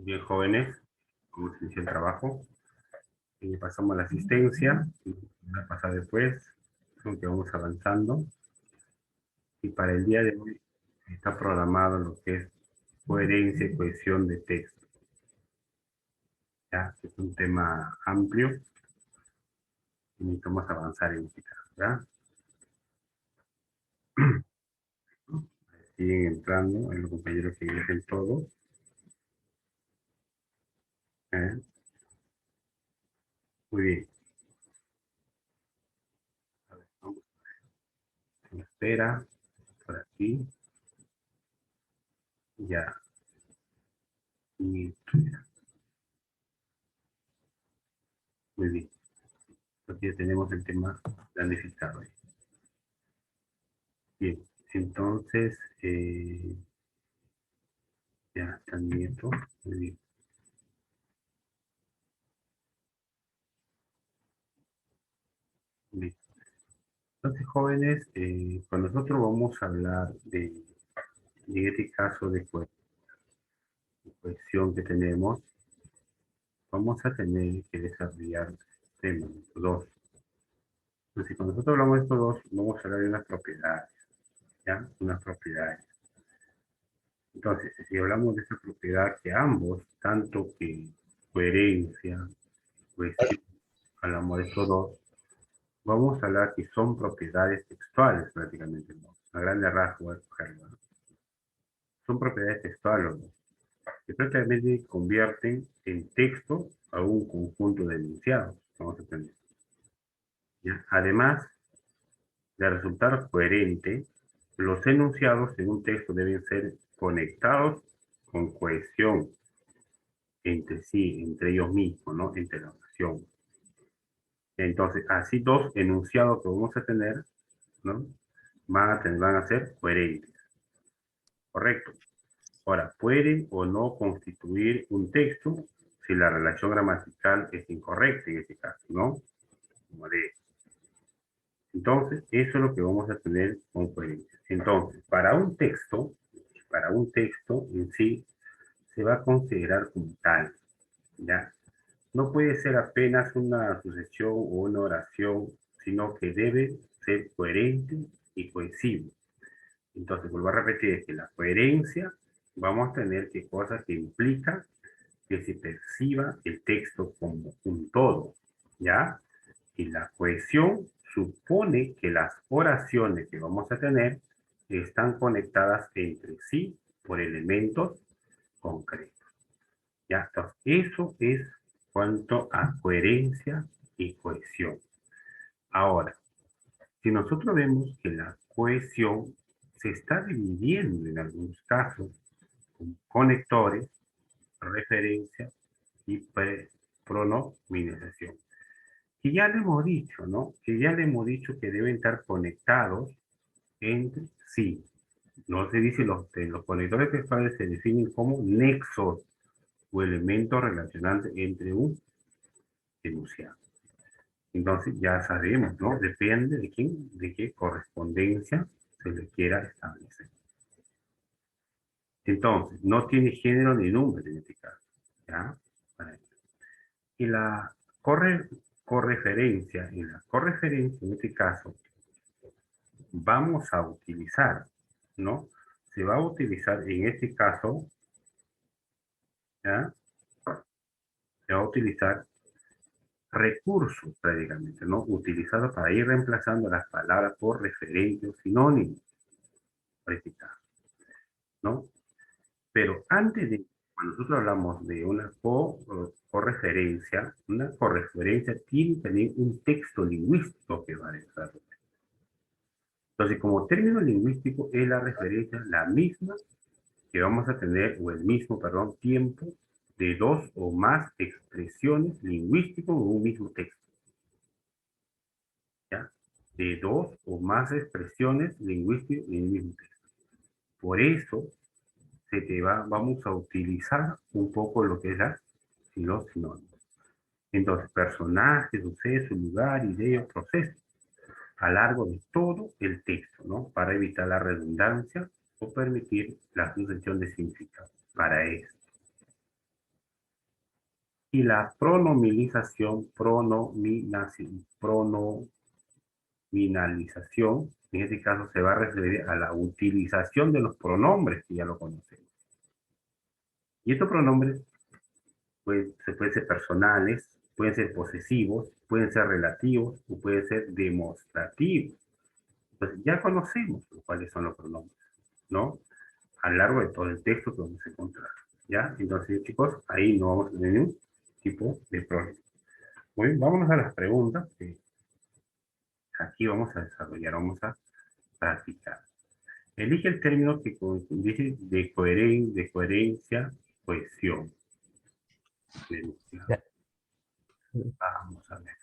Bien, jóvenes, como se inicia el trabajo. Pasamos a la asistencia. Voy a pasar después, aunque vamos avanzando. Y para el día de hoy está programado lo que es coherencia y cohesión de texto. ¿Ya? Es un tema amplio y necesitamos avanzar en este caso. ¿Ya? Siguen entrando, hay los compañeros que dicen todo. ¿Eh? Muy bien. A ver, vamos a la espera, por aquí. Ya. Y muy bien. Aquí ya tenemos el tema planificado. Bien, entonces, ya está el nieto. Muy bien. Bien. Entonces, jóvenes, cuando nosotros vamos a hablar de este caso de cohesión que tenemos, vamos a tener que desarrollar temas, dos. Entonces, cuando nosotros hablamos de estos dos, vamos a hablar de unas propiedades, ¿ya? Unas propiedades. Entonces, si hablamos de esa propiedad que ambos, tanto que coherencia, cohesión, hablamos de estos dos, vamos a hablar que son propiedades textuales prácticamente, ¿no? A grande rasgo voy a escogerlo, ¿no? Son propiedades textuales, ¿no? Que prácticamente convierten en texto a un conjunto de enunciados. Vamos a entender. ¿Ya? Además de resultar coherente, los enunciados en un texto deben ser conectados con cohesión entre sí, entre ellos mismos, ¿no? Entre la oración. Entonces, así dos enunciados que vamos a tener, ¿no? Van a ser coherentes. Correcto. Ahora, puede o no constituir un texto si la relación gramatical es incorrecta en este caso, ¿no? Como de. Entonces, eso es lo que vamos a tener con coherencia. Entonces, para un texto en sí, se va a considerar como tal, ¿ya? No puede ser apenas una sucesión o una oración, sino que debe ser coherente y cohesivo. Entonces, vuelvo a repetir que la coherencia, vamos a tener que cosas que implican que se perciba el texto como un todo, ¿ya? Y la cohesión supone que las oraciones que vamos a tener están conectadas entre sí por elementos concretos, ¿ya? Entonces, eso es cuanto a coherencia y cohesión. Ahora, si nosotros vemos que la cohesión se está dividiendo en algunos casos con conectores, referencia y pronominización. Que ya le hemos dicho, ¿no? Que ya le hemos dicho que deben estar conectados entre sí. No se dice los conectores textuales se definen como nexos o elementos relacionantes entre un enunciado. Entonces ya sabemos, ¿no? Depende de quién, de qué correspondencia se le quiera establecer. Entonces, no tiene género ni nombre en este caso, ¿ya? Y la correferencia, en la correferencia, en este caso, vamos a utilizar, ¿no? Se va a utilizar en este caso, ¿ya? Se va a utilizar recursos prácticamente, ¿no? Utilizados para ir reemplazando las palabras por referente o sinónimo, por este caso, ¿no? Pero antes de, cuando nosotros hablamos de una correferencia tiene también un texto lingüístico que va a desarrollar. Entonces, como término lingüístico es la referencia la misma que vamos a tener, o el mismo, perdón, tiempo de dos o más expresiones lingüísticas en un mismo texto. ¿Ya? De dos o más expresiones lingüísticas en un mismo texto. Por eso vamos a utilizar un poco lo que es los sinónimos. Entonces, personaje, suceso, lugar, idea, proceso, a lo largo de todo el texto, ¿no? Para evitar la redundancia o permitir la sucesión de significados. Para eso. Y la pronominalización, en este caso se va a referir a la utilización de los pronombres, que ya lo conocemos. Y estos pronombres se pueden ser personales, pueden ser posesivos, pueden ser relativos o pueden ser demostrativos. Entonces ya conocemos cuáles son los pronombres, ¿no? A lo largo de todo el texto que vamos a encontrar, ¿ya? Entonces, chicos, ahí no vamos a tener ningún tipo de problema. Muy bien, vámonos a las preguntas que aquí vamos a desarrollar, vamos a practicar. Elige el término que dice de coherencia, cohesión. Vamos a ver.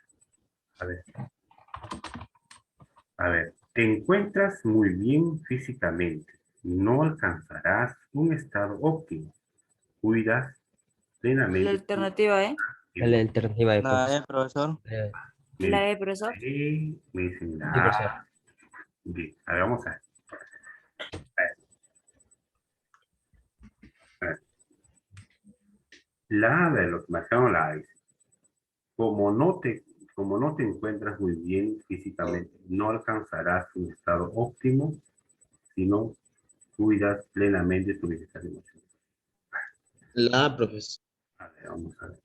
A ver. A ver. Te encuentras muy bien físicamente. No alcanzarás un estado óptimo. Cuidas La plenamente. alternativa, ¿eh? La alternativa de La profesor. E, profesor. La E, profesor. Me dicen Sí, profesor. la. Bien, a ver, vamos a ver. A ver. La A de lo que marcaron la A dice, como como no te encuentras muy bien físicamente, no alcanzarás un estado óptimo si no cuidas plenamente tu bienestar emocional. La A, profesor. A ver, vamos a ver.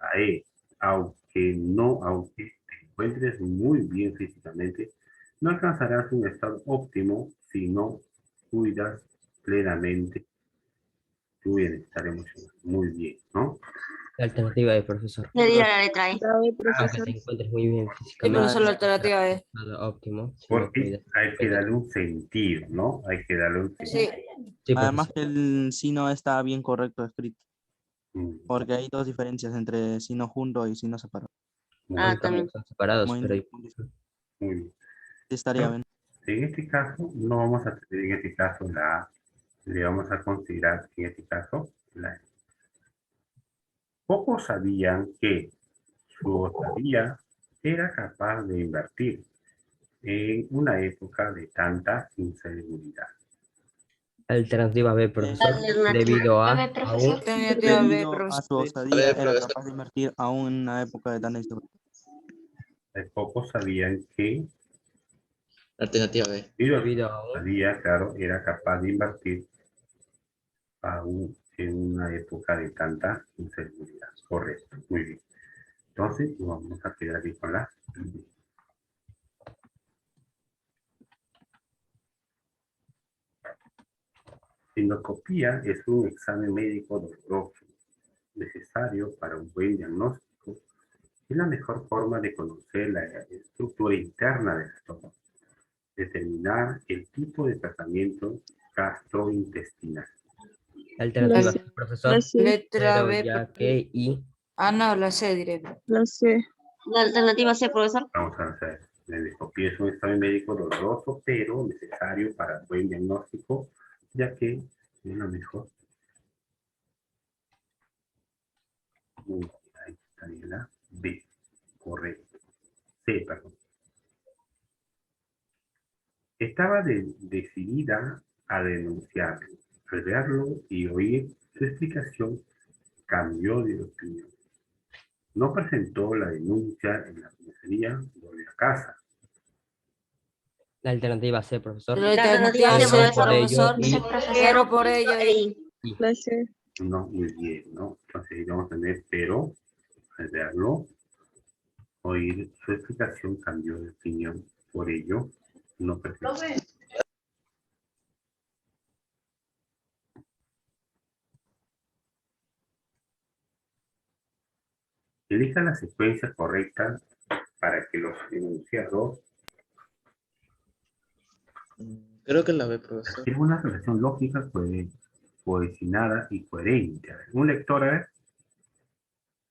La E, aunque te encuentres muy bien físicamente, no alcanzarás un estado óptimo si no cuidas plenamente tu bienestar emocional. Muy bien, ¿no? La alternativa de profesor. Le dirá la letra E. La B, Aunque profesor. te encuentres muy bien Sí, físicamente, profesor, la alternativa E. nada óptimo, si no Porque cuidas. hay que darle un sentido, ¿no? Hay que darle un sentido. Sí. Sí, Además profesor. que el sí no está bien correcto escrito, Mm, porque hay dos diferencias entre sí no junto y sí no separado. Muy Ah, bien, también. Son separados, Muy pero muy bien. sí estaría bien. En este caso, no vamos a tener en este caso la A, le vamos a considerar en este caso la E. Pocos sabían que su osadía era capaz de invertir en una época de tanta inseguridad. alternativa B, profesor. Alternativa Debido a B, profesor. Alternativa B, Debido a profesor. su A osadía, ver, era profesor. capaz de invertir aún en una época de tanta inseguridad. Pocos sabían que Alternativa B. Debido a un osadía, claro, era capaz de invertir aún en una época de tanta inseguridad. Correcto, muy bien. Entonces, vamos a quedar aquí con la. Endoscopía es un examen médico doloroso, necesario para un buen diagnóstico. Es la mejor forma de conocer la estructura interna del estómago, determinar el tipo de tratamiento gastrointestinal. alternativa C. C, profesor. La C. Letra Pero B, ya profesor. que y Ah, no, la C directo. La C. La alternativa C, profesor. Vamos a hacer, la endoscopía es un examen médico doloroso, pero necesario para un buen diagnóstico, ya que es la mejor. Muy bien, ahí estaría la B, correcto. C, perdón. Estaba decidida a denunciarlo. Al verlo y oír su explicación, cambió de opinión. No presentó la denuncia en la comisaría, volvió a casa. la alternativa C, profesor. La La alternativa alternativa C, C, Por ello, profesor. profesor. Pero por ello. y La C. No, muy bien, ¿no? Entonces ahí vamos a tener, pero al verlo, oír su explicación, cambió de opinión. Por ello, no presentó. Elija la secuencia correcta para que los enunciados Creo que la B, profesor. tengan una relación lógica, cohesionada y coherente. A ver, un lector, a ver,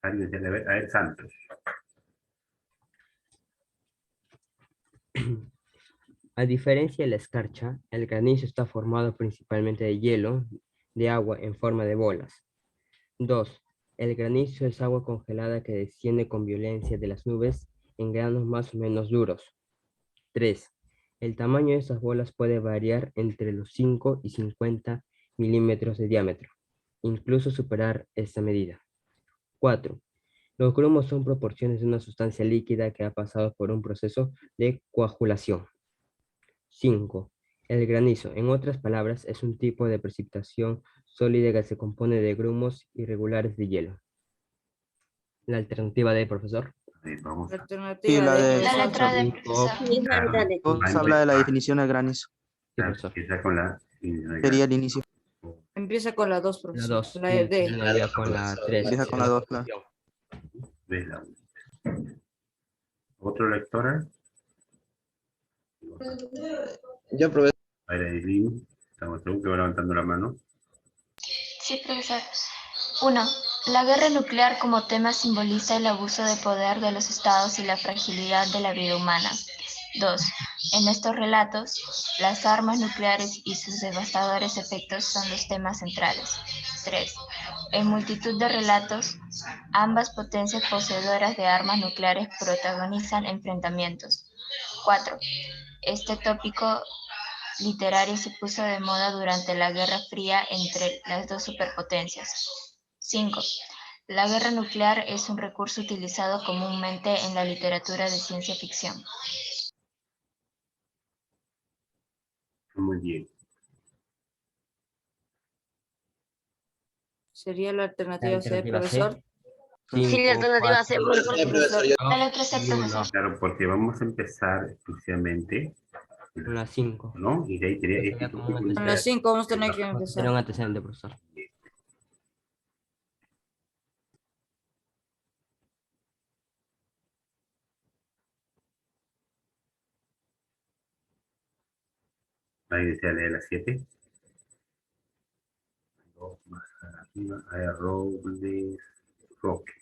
alguien, a ver, Santos. a diferencia de la escarcha, el granizo está formado principalmente de hielo, de agua en forma de bolas. 2. El granizo es agua congelada que desciende con violencia de las nubes en granos más o menos duros. 3. El tamaño de estas bolas puede variar entre los 5 y 50 milímetros de diámetro, incluso superar esta medida. 4. Los grumos son proporciones de una sustancia líquida que ha pasado por un proceso de coagulación. 5. El granizo, en otras palabras, es un tipo de precipitación sólida que se compone de grumos irregulares de hielo. La alternativa de profesor. Vamos La a alternativa la D, de- profesor. La letra D, Cinco. profesor. Sí, dale, dale. Nos habla de la definición del granizo. Sí, profesor. empieza con la Sería el inicio. Empieza con la 2, La profesor. 2 La y D. terminaría con la 3. Empieza con la 2, claro. de la ¿Otro lectora? Yo, profesor. Aileen, estamos según que va levantando la mano. Sí, profesor. 1. La guerra nuclear como tema simboliza el abuso de poder de los estados y la fragilidad de la vida humana. 2. En estos relatos, las armas nucleares y sus devastadores efectos son los temas centrales. 3. En multitud de relatos, ambas potencias poseedoras de armas nucleares protagonizan enfrentamientos. 4. Este tópico literario se puso de moda durante la Guerra Fría entre las dos superpotencias. 5. La guerra nuclear es un recurso utilizado comúnmente en la literatura de ciencia ficción. Muy bien. Sería la alternativa C, Alternativa C. profesor. Sí, la alternativa C, profesor. Profesor, yo. La letra C, profesor. Claro, porque vamos a empezar exclusivamente Con la 5. ¿no? Y de ahí quería Sería como un Con la 5 vamos a tener que Sería un empezar. antecedente, profesor. Ahí decía leer la 7. Dos más arriba, hay Robles, Roque.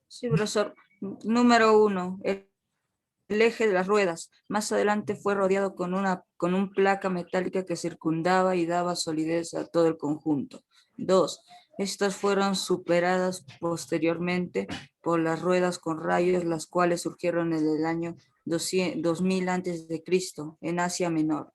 Sí, profesor. Número 1. El eje de las ruedas. Más adelante fue rodeado con un placa metálica que circundaba y daba solidez a todo el conjunto. 2. Estas fueron superadas posteriormente por las ruedas con rayos, las cuales surgieron en el año 2000 a.C. en Asia Menor.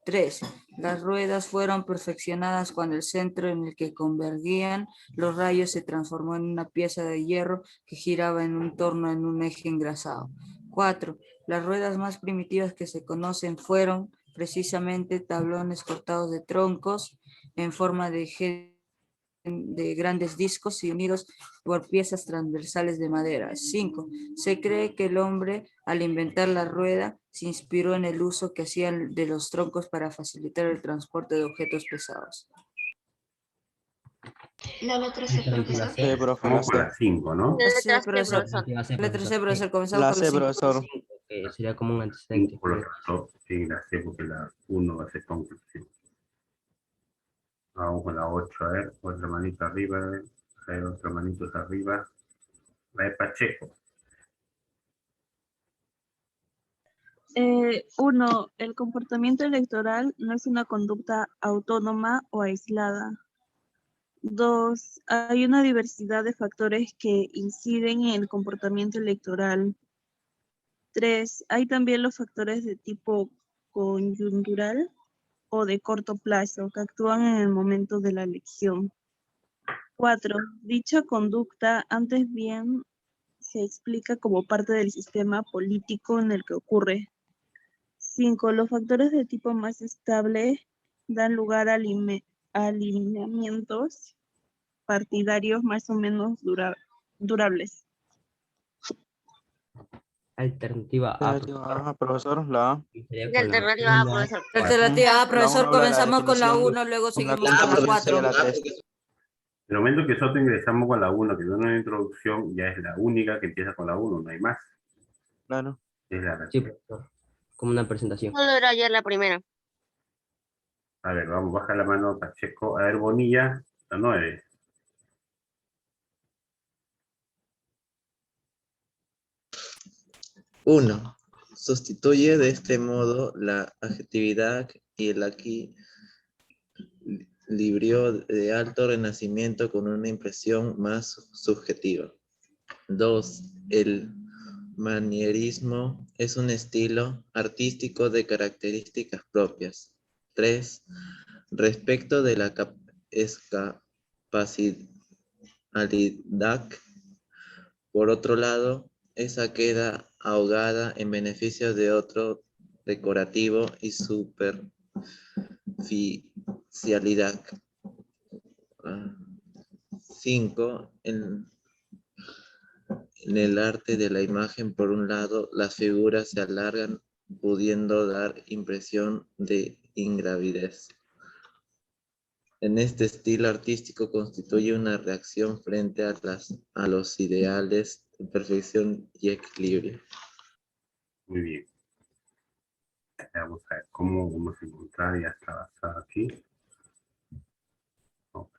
3. Las ruedas fueron perfeccionadas cuando el centro en el que convergían los rayos se transformó en una pieza de hierro que giraba en un torno en un eje engrasado. 4. Las ruedas más primitivas que se conocen fueron precisamente tablones cortados de troncos en forma de grandes discos y unidos por piezas transversales de madera. 5. Se cree que el hombre, al inventar la rueda, se inspiró en el uso que hacían de los troncos para facilitar el transporte de objetos pesados. La letra C, profesor. Sí, profe, la Vamos con C. la 5, ¿no? La Sí, letra C, profesor. profesor. Letra C, profesor. Comenzamos La con la C, 5. profesor. Sería como un antecedente. 5 por lo tanto, en la C, porque la 1 va a ser conclusión. Vamos con la 8, a ver, otra manito arriba, a ver, otra manito arriba. La de Pacheco. 1. El comportamiento electoral no es una conducta autónoma o aislada. 2. Hay una diversidad de factores que inciden en el comportamiento electoral. 3. Hay también los factores de tipo coyuntural o de corto plazo que actúan en el momento de la elección. 4. Dicha conducta antes bien se explica como parte del sistema político en el que ocurre. 5. Los factores de tipo más estable dan lugar a alineamientos partidarios más o menos durables. Alternativa A. Ajá, profesor, la A. Sería La con la alternativa A, uno. profesor. La alternativa A, La profesor. uno habla de la Comenzamos con la definición. 1, luego seguimos La con la profesor, 4. sería la 3. En el momento que nosotros ingresamos con la 1, que no es una introducción, ya es la única que empieza con la 1, no hay más. Claro. Es la Sí, profesor. Como una presentación. Solo era ayer la primera. A ver, vamos, baja la mano, Pacheco. A ver, Bonilla, la 9. Uno. Sustituye de este modo la adjetividad y el aquí librio de alto renacimiento con una impresión más subjetiva. 2. El manierismo es un estilo artístico de características propias. 3. Respecto de la capacidad Alidak. Por otro lado, esa queda ahogada en beneficio de otro decorativo y superficialidad. 5. En el arte de la imagen, por un lado, las figuras se alargan, pudiendo dar impresión de ingravidez. En este estilo artístico constituye una reacción frente a los ideales de perfección y equilibrio. Muy bien. Vamos a ver cómo vamos a encontrar, ya está basado aquí. Ok.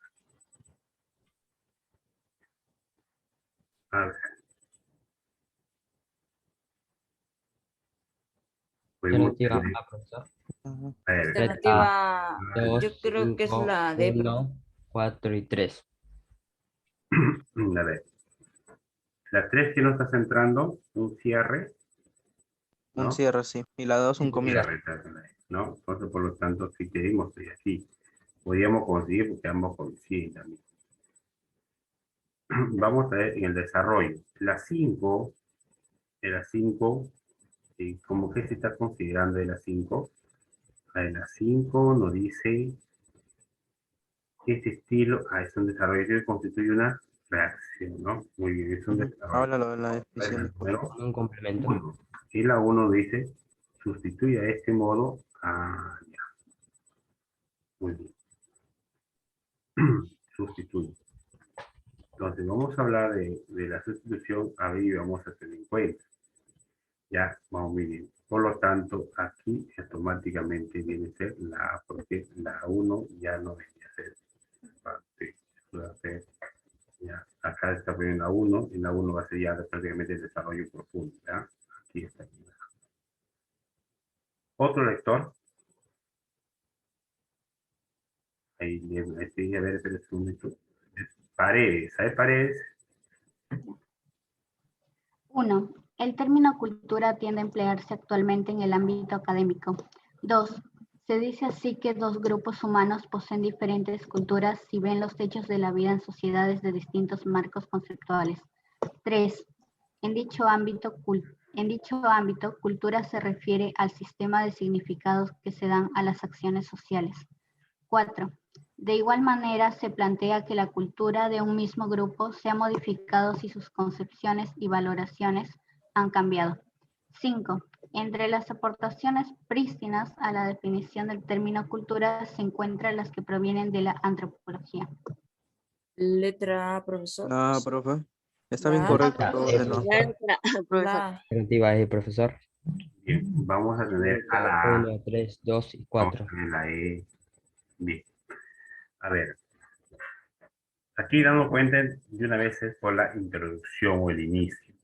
A ver. Podemos Alternativa tener- A, profesor. Ajá. a ver, Alternativa, Dos, yo creo que es cinco, la D, profe. 1, 4 y 3. a ver. La 3 que nos está centrando, un cierre, Un ¿no? cierre, sí. Y la 2 un Un comienzo. cierre, ¿no? Entonces, por lo tanto, si tenemos aquí, podríamos conseguir porque ambos coinciden también. Vamos a ver en el desarrollo. La 5, ¿cómo que se está considerando de la 5? De la 5 nos dice este estilo, es un desarrollo que constituye una reacción, ¿no? Muy bien, es un desarrollo. Háblalo de la definición. El número Un complemento. 1. Y la 1 dice, sustituye a este modo ya. Muy bien. Sustituye. Entonces, vamos a hablar de la sustitución, a ver, y vamos a tener en cuenta. Ya, vamos muy bien. Por lo tanto, aquí automáticamente viene a ser la A, porque la 1 ya no debería ser parte. Va a ser, ya, acá está poniendo la 1, y la 1 va a ser ya prácticamente el desarrollo profundo. ¿Ya? Aquí está. Otro lector. Ahí, sí, a ver, espera un momento. Paredes, ¿sabe Paredes? 1. El término cultura tiende a emplearse actualmente en el ámbito académico. 2. Se dice así que dos grupos humanos poseen diferentes culturas si ven los hechos de la vida en sociedades de distintos marcos conceptuales. 3. En dicho ámbito, cultura se refiere al sistema de significados que se dan a las acciones sociales. 4. De igual manera, se plantea que la cultura de un mismo grupo se ha modificado si sus concepciones y valoraciones han cambiado. 5. Entre las aportaciones prístinas a la definición del término cultura se encuentran las que provienen de la antropología. Letra A, profesor. No, profe. Está La bien A. correcto La todo. E, No. La letra A, profesor. La A. Alternativa E, profesor. Bien, vamos a tener a la A, 1, 3, 2 y vamos 4. a tener la E. Bien, a ver. Aquí damos cuenta de una vez es por la introducción o el inicio.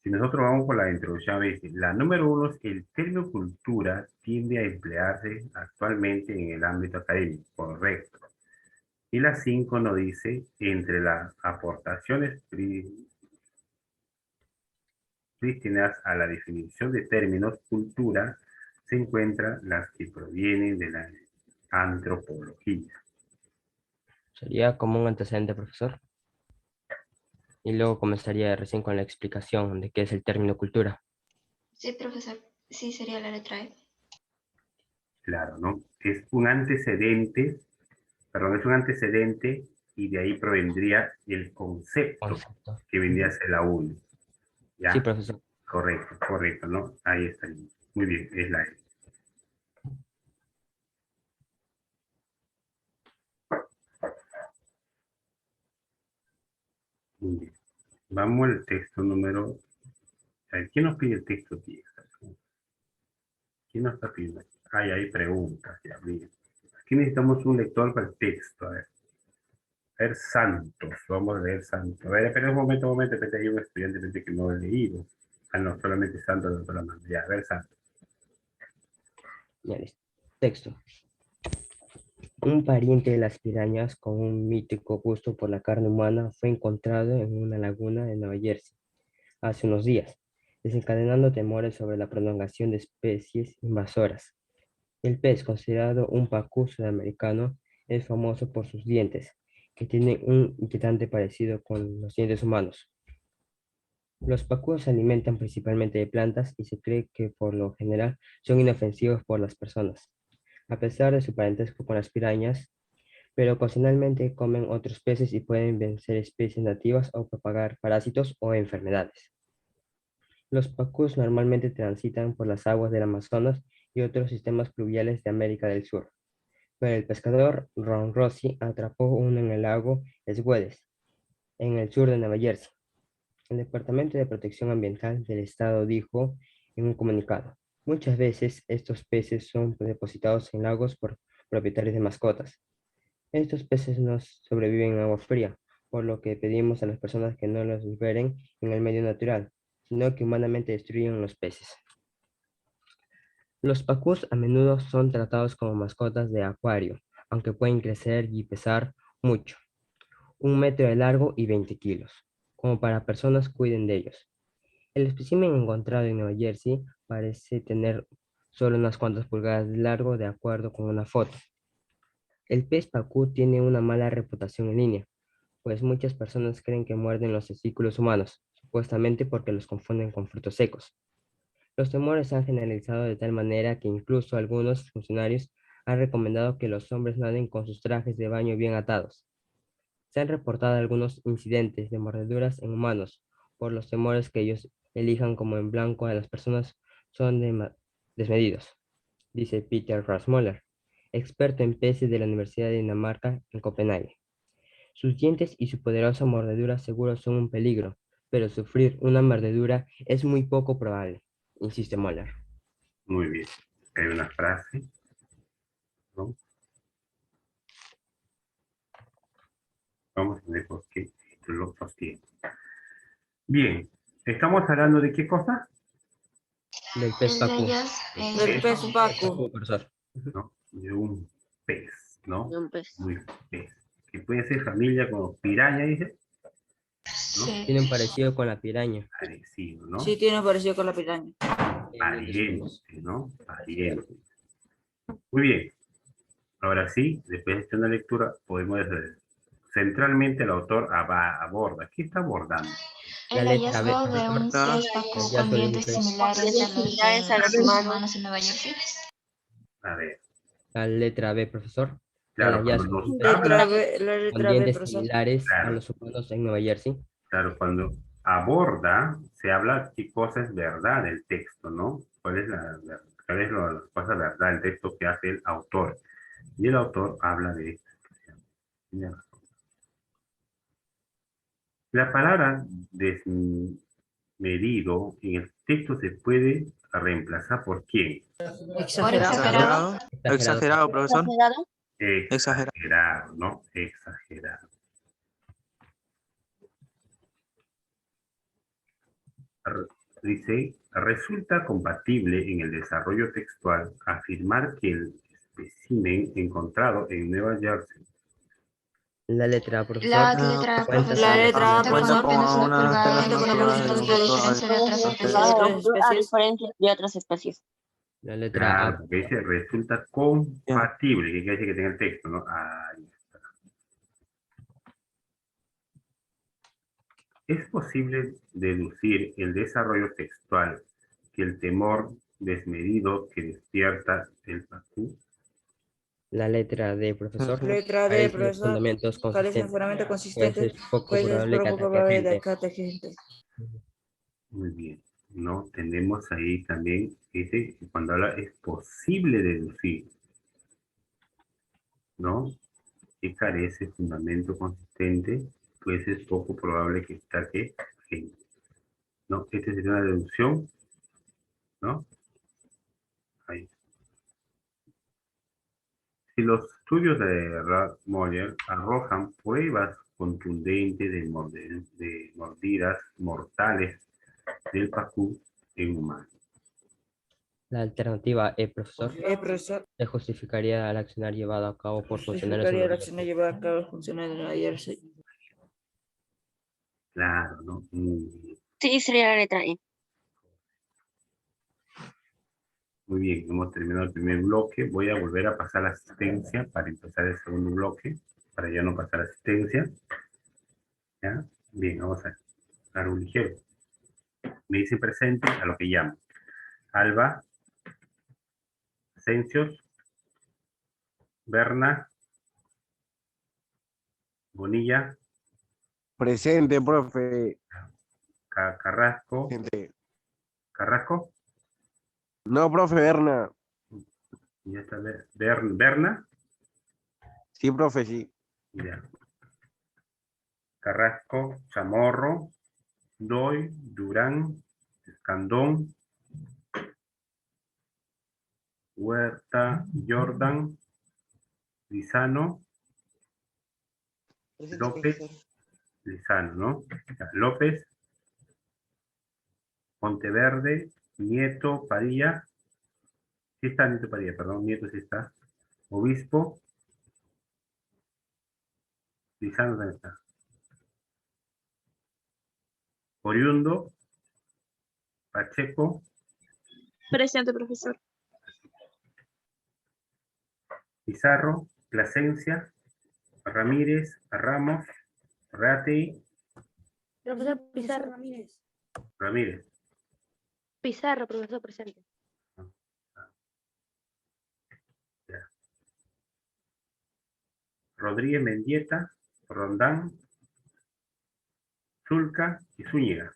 Si nosotros vamos por la introducción, dice, la número 1 es que el término cultura tiende a emplearse actualmente en el ámbito académico, correcto. Y la 5 nos dice, entre las aportaciones prístinas a la definición de términos cultura, se encuentran las que provienen de la antropología. Sería como un antecedente, profesor. Y luego comenzaría recién con la explicación de qué es el término cultura. Sí, profesor. Sí, sería la letra E. Claro, ¿no? Es un antecedente, perdón, es un antecedente y de ahí provendría el concepto Concepto. que vendría a ser la 1. ¿Ya? Sí, profesor. Correcto, correcto, ¿no? Ahí está. Muy bien, es la E. Muy bien. Vamos al texto número... A ver, ¿quién nos pide el texto 10? ¿Quién nos está pidiendo? Hay preguntas, ya, miren. Aquí necesitamos un lector para el texto. A ver, Santos. Vamos a leer Santos. A ver, espera un momento. Espera, hay un estudiante que no ha leído. No, solamente Santos de otra mano. Ya, a ver, Santos. Ya listo. Texto. Un pariente de las pirañas con un mítico gusto por la carne humana fue encontrado en una laguna de Nueva Jersey hace unos días, desencadenando temores sobre la prolongación de especies invasoras. El pez, considerado un pacú sudamericano, es famoso por sus dientes que tienen un inquietante parecido con los dientes humanos. Los pacúos se alimentan principalmente de plantas y se cree que por lo general son inofensivos por las personas, a pesar de su parentesco con las pirañas, pero ocasionalmente comen otros peces y pueden vencer especies nativas o propagar parásitos o enfermedades. Los pacús normalmente transitan por las aguas del Amazonas y otros sistemas fluviales de América del Sur, pero el pescador Ron Rossi atrapó uno en el lago Esguedes, en el sur de Nueva Jersey. El Departamento de Protección Ambiental del estado dijo en un comunicado: muchas veces estos peces son depositados en lagos por propietarios de mascotas. Estos peces no sobreviven en agua fría, por lo que pedimos a las personas que no los liberen en el medio natural, sino que humanamente destruyan los peces. Los pacús a menudo son tratados como mascotas de acuario, aunque pueden crecer y pesar mucho, 1 metro de largo y 20 kilos, como para personas cuiden de ellos. El espécimen encontrado en Nueva Jersey parece tener solo unas cuantas pulgadas de largo, de acuerdo con una foto. El pez pacú tiene una mala reputación en línea, pues muchas personas creen que muerden los testículos humanos, supuestamente porque los confunden con frutos secos. Los temores se han generalizado de tal manera que incluso algunos funcionarios han recomendado que los hombres naden con sus trajes de baño bien atados. Se han reportado algunos incidentes de mordeduras en humanos por los temores que ellos elijan como en blanco a las personas son desmedidos, dice Peter Rasmuller, experto en peces de la Universidad de Dinamarca en Copenhague. Sus dientes y su poderosa mordedura seguro son un peligro, pero sufrir una mordedura es muy poco probable, insiste Moller. Muy bien. Hay una frase, ¿no? Vamos a ver por qué esto lo sostiene. Bien, ¿estamos hablando de qué cosa? Del pez El de pacú. ellos Del es pez pacu. Profesor. ¿No? De un pez, ¿no? De un pez. Muy pez. Que puede ser familia como piraña, dice. sí. Tienen parecido con la piraña. Parecido, ¿no? Sí, tiene parecido con la piraña. Pariente, ¿no? Pariente. Muy bien. Ahora sí, después de esta una lectura, podemos ver. Centralmente el autor aborda. ¿Qué está abordando? La El letra B, hallazgo de un profesor. pez pacú El hallazgo con de un dientes pez. similares a los de los humanos en Nueva Jersey. A ver, La letra B, profesor. claro, El cuando hallazgo de un nos pez habla, La con letra B, dientes profesor. similares a claro, los humanos en Nueva Jersey. claro, cuando aborda, se habla qué cosa es verdad del texto, ¿no? ¿Cuál es la cosa verdad del texto que hace el autor? Y el autor habla de esta situación. Tiene razón. La palabra desmedido en el texto se puede reemplazar por quién. Exagerado. Exagerado. Exagerado, profesor. ¿Exagerado? Exagerado. Exagerado, ¿no? Exagerado. Dice, resulta compatible en el desarrollo textual afirmar que el espécimen encontrado en Nueva Jersey. La letra A, profesor. La letra A, Cuenta profesor. La letra A, Cuenta con profesor. apenas una Cuenta pulgada con de apenas longitud, una a diferencia de otras especies. A diferencia de otras especies. La letra Claro, A. porque dice resulta compatible, que quiere decir que tenga el texto, ¿no? Ahí está. ¿Es posible deducir el desarrollo textual que el temor desmedido que despierta el pacú? La letra D, profesor. Letra D, Carecen de profesor. fundamentos Carece de consistentes. fundamento Pues consistente. es poco Pues es probable que poco ataque a probable de gente. que ataque gente. Muy bien, ¿no? Tenemos ahí también, dice, que cuando habla es posible deducir, ¿no? Que carece de fundamento consistente, pues es poco probable que ataque gente, ¿no? Esta sería una deducción, ¿no? Ahí. Si los estudios de Moller arrojan pruebas contundentes de mordidas mortales del pacú en humanos. La alternativa E, profesor. Profesor. Se justificaría el accionar llevado a cabo por funcionarios. Justificaría la acción llevada a cabo por funcionarios de Nueva Jersey. Claro, ¿no? Muy bien. Sí, sería la letra E. Muy bien, hemos terminado el primer bloque. Voy a volver a pasar la asistencia para empezar el segundo bloque. para ya no pasar asistencia. ¿Ya? Bien, vamos a dar un ligero. Me dice presente a lo que llamo. Alba, Asensios, Berna, Bonilla, Presente, profe. Carrasco. Presente. Carrasco. No, profe, Berna. Ya está Berna. Sí, profe, sí. Ya. Carrasco, Chamorro, Doy, Durán, Escandón, Huerta, Jordan, Lizano, López, Lizano, ¿no? Ya, López, Monteverde, Nieto, Padilla. Sí está Nieto Padilla, perdón, Nieto sí está. Obispo. Lizano también está. Oriundo, Pacheco, Presente, profesor. Pizarro, Plasencia, Ramírez, Ramos, Ratey, Profesor Pizarro. Ramírez. Pizarro, profesor presente. Ya. Rodríguez Mendieta, Rondán, Zulca y Zúñiga.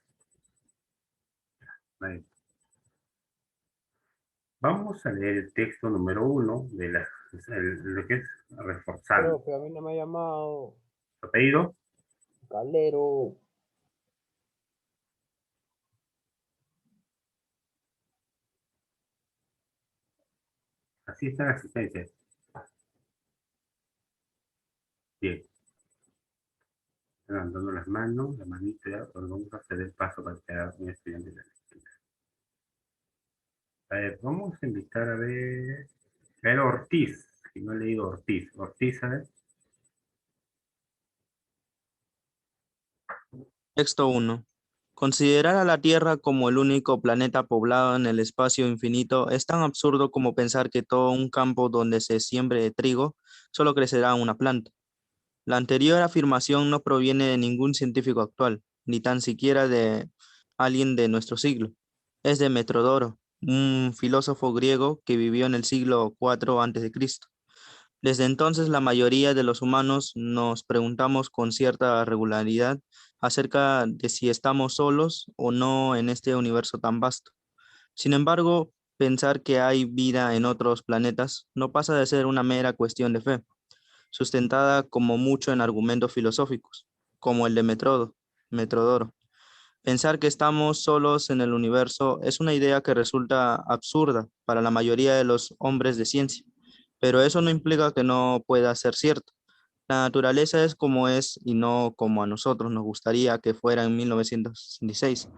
Ahí. Vamos a leer el texto número 1 de lo que es reforzando. Profe, a mí no me ha llamado. ¿Su apellido? Calero. Así está la asistencia. Bien. Levantando las manos, la manita, ya, pues vamos a hacer el paso para que haga un estudiante de la lectura. A ver, vamos a invitar a ver Ortiz, que no he leído Ortiz. Ortiz, a ver. Texto 1. Considerar a la Tierra como el único planeta poblado en el espacio infinito es tan absurdo como pensar que todo un campo donde se siembre trigo solo crecerá una planta. La anterior afirmación no proviene de ningún científico actual, ni tan siquiera de alguien de nuestro siglo. Es de Metrodoro, un filósofo griego que vivió en el siglo IV a.C. Desde entonces, la mayoría de los humanos nos preguntamos con cierta regularidad acerca de si estamos solos o no en este universo tan vasto. Sin embargo, pensar que hay vida en otros planetas no pasa de ser una mera cuestión de fe, sustentada como mucho en argumentos filosóficos, como el de Metrodoro. Pensar que estamos solos en el universo es una idea que resulta absurda para la mayoría de los hombres de ciencia, pero eso no implica que no pueda ser cierto. La naturaleza es como es y no como a nosotros nos gustaría que fuera en 1966.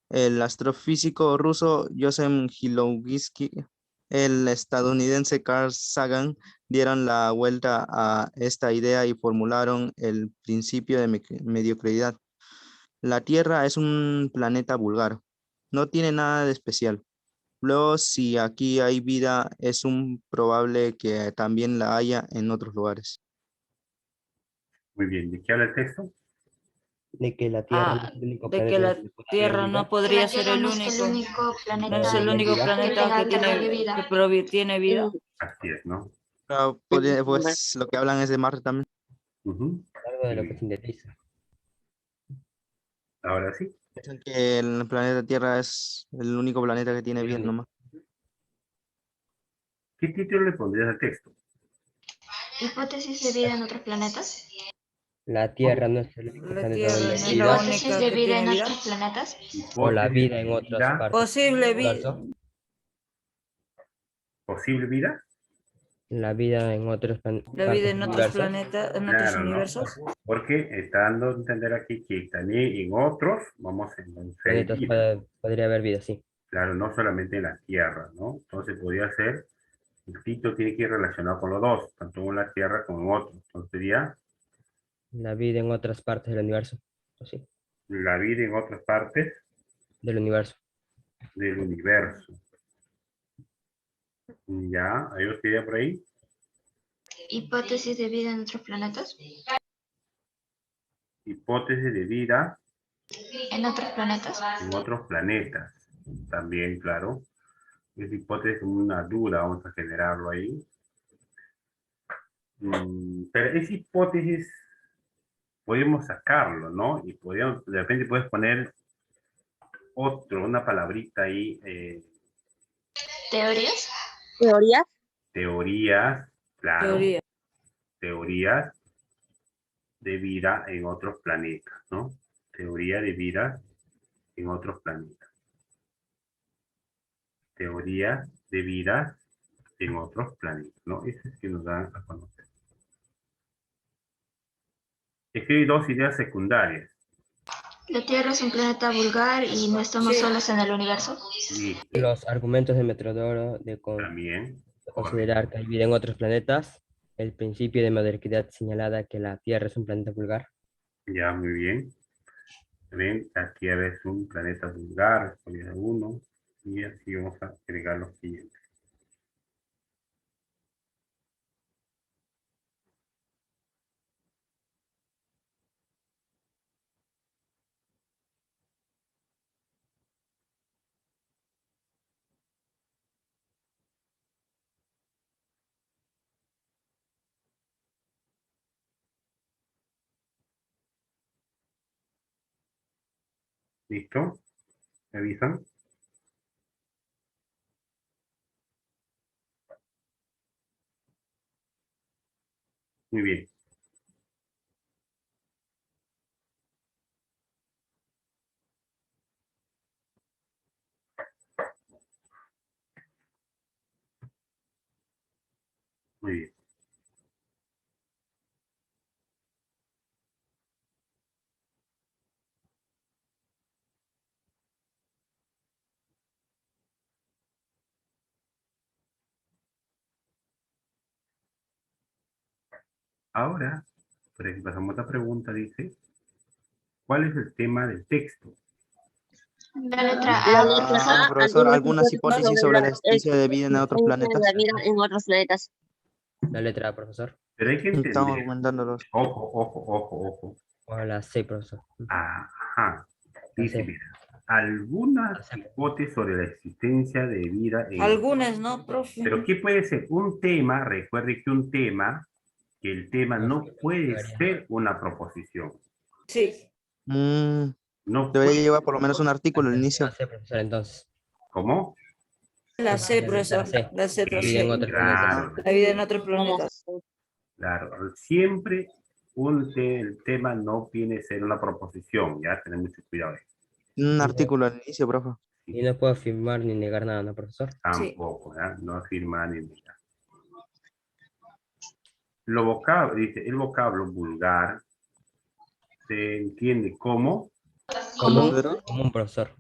El astrofísico ruso Joseph Jilougisky, el estadounidense Carl Sagan dieron la vuelta a esta idea y formularon el principio de mediocridad. La Tierra es un planeta vulgar, no tiene nada de especial. Luego, si aquí hay vida, es probable que también la haya en otros lugares. Muy bien, ¿de qué habla el texto? De que la Tierra no es el único De que planeta la donde puede haber Tierra vida. no podría La ser Tierra el no es el único, único planeta no es el único vida. planeta que tiene vida. Así es, ¿no? Pues lo que hablan es de Marte también. Ujú. Algo de lo Muy que bien. sintetiza. Ahora sí. Dicen que el planeta Tierra es el único planeta que tiene vida nomás. ¿Qué título le pondrías al texto? ¿Hipótesis de vida en otros planetas? La Tierra no es el único La planeta Tierra donde no hay es la vida. ¿Hipótesis única de que vida en tiene vida. otros planetas? O la Hipótesis vida en de otras vida, partes Posible del vida. universo. posible vida. La vida en otros La partes vida del en otros universo. planetas, en otros Claro, ¿no? universos. Porque está dando a entender aquí que también en otros vamos a encontrar Planetas vida. podría haber vida, sí. Claro, no solamente en la Tierra, ¿no? Entonces podría ser, el título tiene que ir relacionado con los dos, tanto en la Tierra como en otros. Entonces sería La vida en otras partes del universo. ¿O sí? la vida en otras partes Del universo. del universo. Ya, ¿hay otra idea por ahí? hipótesis de vida en otros planetas. Hipótesis de vida En otros planetas. en otros planetas. También, claro. Es hipótesis como una duda, vamos a generarlo ahí. Pero esa hipótesis podemos sacarlo, ¿no? Y podríamos, de repente puedes poner una palabrita ahí, ¿Teorías? ¿Teorías? teorías, claro, Teoría. teorías de vida en otros planetas, ¿no? Teoría de vida en otros planetas. Teoría de vida en otros planetas, ¿no? Eso es que nos dan a conocer. Escribe dos ideas secundarias. La Tierra es un planeta vulgar y no estamos solos en el universo. Listo, Los argumentos de Metrodoro también. considerar que hay vida en otros planetas, el principio de mediocridad señalada que la Tierra es un planeta vulgar. Ya, muy bien. Ven, la Tierra es un planeta vulgar, respondía uno. Y así vamos a agregar los siguientes. ¿Listo? ¿Me avisan? Muy bien. Muy bien. Ahora, por ejemplo, pasamos a otra pregunta, dice, ¿cuál es el tema del texto? La letra La A. letra A, Profesor, algunas hipótesis hipótesis sobre la la existencia de vida en otros existencia de planetas. la vida en otros planetas. La letra A, profesor. Pero hay que Estamos entender, argumentándolos. ojo. O la C, profesor. Ajá. La Dice, C. mira, algunas hipótesis sobre la existencia de vida en... Algunas, ¿no, profe? Pero ¿qué puede ser? Un tema, recuerde que un tema, que el tema no puede ser una proposición. Sí. No Debería puede. llevar por lo menos un artículo al La inicio. C, profesor, entonces. ¿Cómo? La C, profesor. C. La C, La vida en otros planetas. Claro, La vida en otros planetas. claro. Siempre el tema no viene a ser una proposición, ya tener mucho cuidado. Un artículo al inicio, profe. Y no puedo afirmar ni negar nada, ¿no, profesor? Tampoco, ¿ya? No afirmar ni negar. Lo vocablo, dice, el vocablo vulgar se entiende como Común, profesor.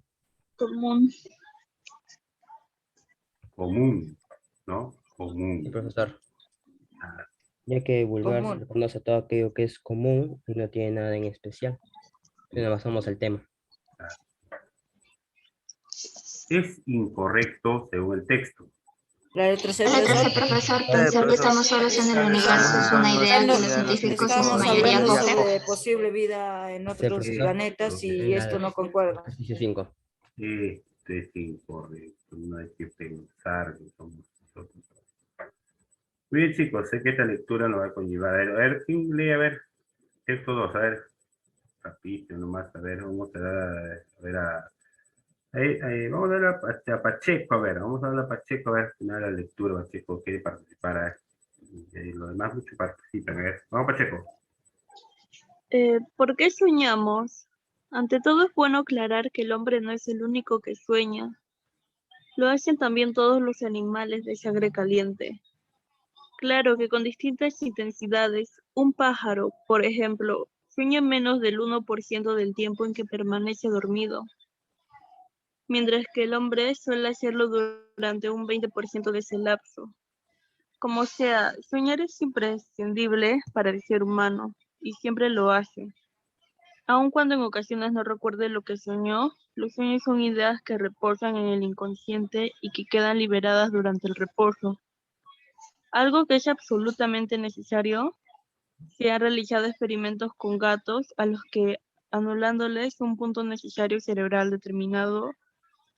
Común. común, ¿no? Sí, Común. profesor. Ya que vulgar Común. reconoce todo aquello que es común y no tiene nada en especial. Si no basamos el tema. Es incorrecto según el texto. La letra C, La letra C, profesor. profesor. Pensar que estamos solos en el universo es una idea que los científicos en su Estamos mayoría hablando cogen. sobre posible vida en otros profesor. planetas y esto no concuerda. Ejercicio 5. Esto es incorrecto. No hay que pensar que somos nosotros. Muy bien, chicos. Sé que esta lectura nos va a conllevar. A ver, ¿quién lee? A ver, texto 2. A ver, rapidito nomás. A ver, vamos a ver vamos a dar a Pacheco, a ver, vamos a dar a Pacheco, a ver, final de la lectura, Pacheco quiere participar, a ver, y los demás mucho participan, a ver, vamos Pacheco. ¿Por qué soñamos? Ante todo es bueno aclarar que el hombre no es el único que sueña. Lo hacen también todos los animales de sangre caliente. Claro que con distintas intensidades, un pájaro, por ejemplo, sueña menos del 1% del tiempo en que permanece dormido, mientras que el hombre suele hacerlo durante un 20% de ese lapso. Como sea, soñar es imprescindible para el ser humano, y siempre lo hace. Aun cuando en ocasiones no recuerde lo que soñó, los sueños son ideas que reposan en el inconsciente y que quedan liberadas durante el reposo. Algo que es absolutamente necesario. Se han realizado experimentos con gatos a los que, anulándoles un punto necesario cerebral determinado,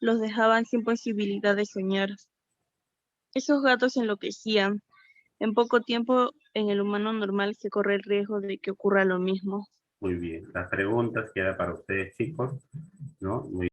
los dejaban sin posibilidad de soñar. Esos gatos enloquecían. En poco tiempo, en el humano normal se corre el riesgo de que ocurra lo mismo. Muy bien. Las preguntas que era para ustedes, chicos, ¿no? Muy